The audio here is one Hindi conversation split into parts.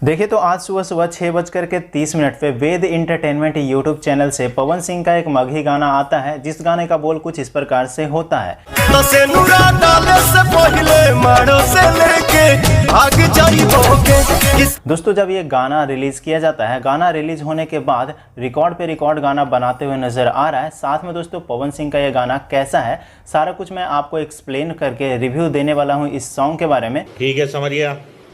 देखिए तो आज सुबह सुबह 6:30 पे वेद इंटरटेनमेंट यूट्यूब चैनल से पवन सिंह का एक मगही गाना आता है, जिस गाने का बोल कुछ इस प्रकार से होता है। दोस्तों जब ये गाना रिलीज किया जाता है, गाना रिलीज होने के बाद रिकॉर्ड पे रिकॉर्ड गाना बनाते हुए नजर आ रहा है। साथ में दोस्तों पवन सिंह का ये गाना कैसा है, सारा कुछ मैं आपको एक्सप्लेन करके रिव्यू देने वाला हूँ इस सॉन्ग के बारे में। ठीक है, समझिए।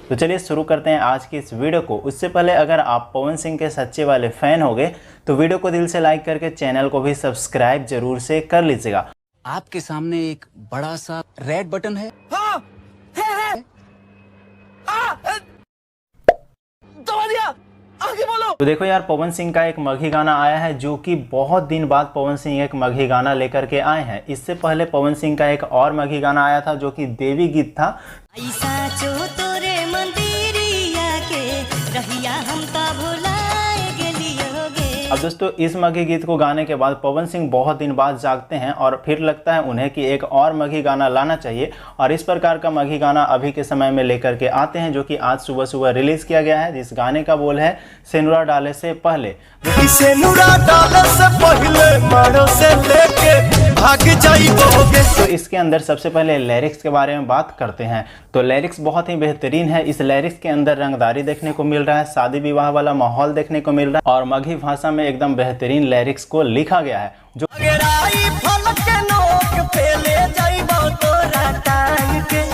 तो चलिए शुरू करते हैं आज की इस वीडियो को। उससे पहले अगर आप पवन सिंह के सच्चे वाले फैन हो गए तो वीडियो को दिल से लाइक करके चैनल को भी सब्सक्राइब जरूर से कर लीजिएगा। आपके सामने एक बड़ा सा रेड बटन है। हाँ, है। दबा दिया, आगे बोलो। तो देखो यार, पवन सिंह का एक मगही गाना आया है, जो कि बहुत दिन बाद पवन सिंह एक मगही गाना लेकर के आए हैं। इससे पहले पवन सिंह का एक और मगही गाना आया था जो कि देवी गीत था। अब दोस्तों इस मगही गीत को गाने के बाद पवन सिंह बहुत दिन बाद जागते हैं और फिर लगता है उन्हें कि एक और मगही गाना लाना चाहिए, और इस प्रकार का मगही गाना अभी के समय में लेकर के आते हैं, जो कि आज सुबह सुबह रिलीज किया गया है। जिस गाने का बोल है सेनुरा डाले से पहले। तो इसके अंदर सबसे पहले लिरिक्स के बारे में बात करते हैं। तो लिरिक्स बहुत ही बेहतरीन है। इस लिरिक्स के अंदर रंगदारी देखने को मिल रहा है, शादी विवाह वाला माहौल देखने को मिल रहा है, और मगही भाषा में एकदम बेहतरीन लिरिक्स को लिखा गया है, जो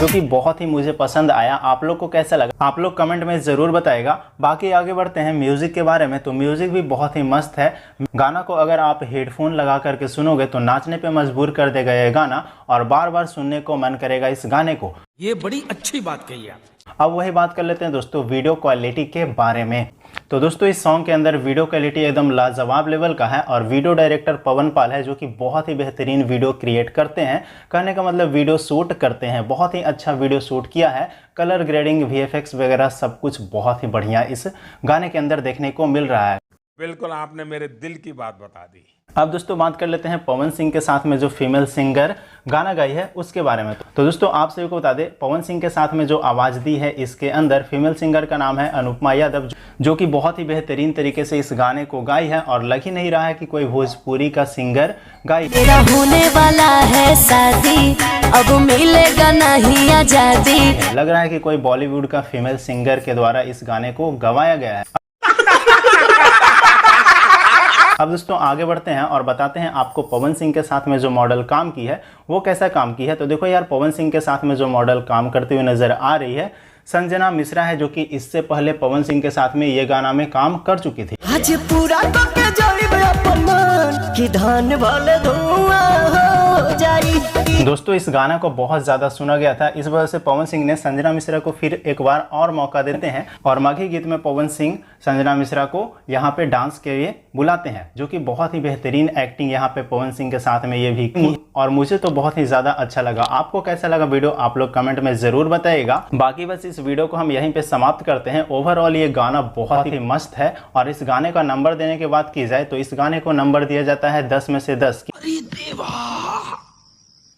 कि बहुत ही मुझे पसंद आया। आप लोग को कैसा लगा, आप लोग कमेंट में जरूर बताएगा। बाकी आगे बढ़ते हैं म्यूजिक के बारे में। तो म्यूजिक भी बहुत ही मस्त है। गाना को अगर आप हेडफोन लगा करके सुनोगे तो नाचने पे मजबूर कर देगा ये गाना, और बार बार सुनने को मन करेगा इस गाने को। ये बड़ी अच्छी बात कही आप। अब वही बात कर लेते हैं दोस्तों वीडियो क्वालिटी के बारे में। तो दोस्तों इस सॉन्ग के अंदर वीडियो क्वालिटी एकदम लाजवाब लेवल का है, और वीडियो डायरेक्टर पवन पाल है, जो कि बहुत ही बेहतरीन वीडियो क्रिएट करते हैं। कहने का मतलब वीडियो शूट करते हैं, बहुत ही अच्छा वीडियो शूट किया है। कलर ग्रेडिंग, वीएफएक्स वगैरह सब कुछ बहुत ही बढ़िया इस गाने के अंदर देखने को मिल रहा है। बिल्कुल, आपने मेरे दिल की बात बता दी। अब दोस्तों बात कर लेते हैं पवन सिंह के साथ में जो फीमेल सिंगर गाना गाई है उसके बारे में। तो दोस्तों आप सभी को बता दें, पवन सिंह के साथ में जो आवाज़ दी है इसके अंदर फीमेल सिंगर का नाम है अनुपमा यादव, जो कि बहुत ही बेहतरीन तरीके से इस गाने को गाई है, और लग ही नहीं रहा है कि कोई भोजपुरी का सिंगर गाई। तेरा होने वाला है शादी, अब मिलेगा नहीं आजादी। लग रहा है कि कोई बॉलीवुड का फीमेल सिंगर के द्वारा इस गाने को गवाया गया है। अब दोस्तों आगे बढ़ते हैं और बताते हैं आपको पवन सिंह के साथ में जो मॉडल काम की है वो कैसा काम की है। तो देखो यार, पवन सिंह के साथ में जो मॉडल काम करते हुए नजर आ रही है संजना मिश्रा है, जो कि इससे पहले पवन सिंह के साथ में ये गाना में काम कर चुकी थी। आज पूरा कि धान वाले धुआं हो जाई। दोस्तों इस गाना को बहुत ज्यादा सुना गया था, इस वजह से पवन सिंह ने संजना मिश्रा को फिर एक बार और मौका देते हैं, और मगही गीत में पवन सिंह संजना मिश्रा को यहाँ पे डांस के लिए बुलाते हैं, जो कि बहुत ही बेहतरीन एक्टिंग यहाँ पे पवन सिंह के साथ में ये भी की, और मुझे तो बहुत ही ज्यादा अच्छा लगा। आपको कैसा लगा वीडियो, आप लोग कमेंट में जरूर बताइएगा। बाकी बस इस वीडियो को हम यहीं पे समाप्त करते हैं। ओवरऑल ये गाना बहुत ही मस्त है, और इस गाने का नंबर देने की बात की जाए तो इस गाने को नंबर दिया जाता है 10 में से 10। अरे देवा,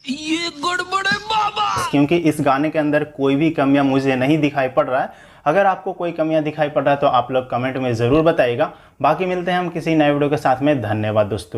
ये गड़बड़ है बाबा। क्योंकि इस गाने के अंदर कोई भी कमियां मुझे नहीं दिखाई पड़ रहा है। अगर आपको कोई कमियां दिखाई पड़ रहा है तो आप लोग कमेंट में जरूर बताइएगा। बाकी मिलते हैं हम किसी नए वीडियो के साथ में। धन्यवाद दोस्तों।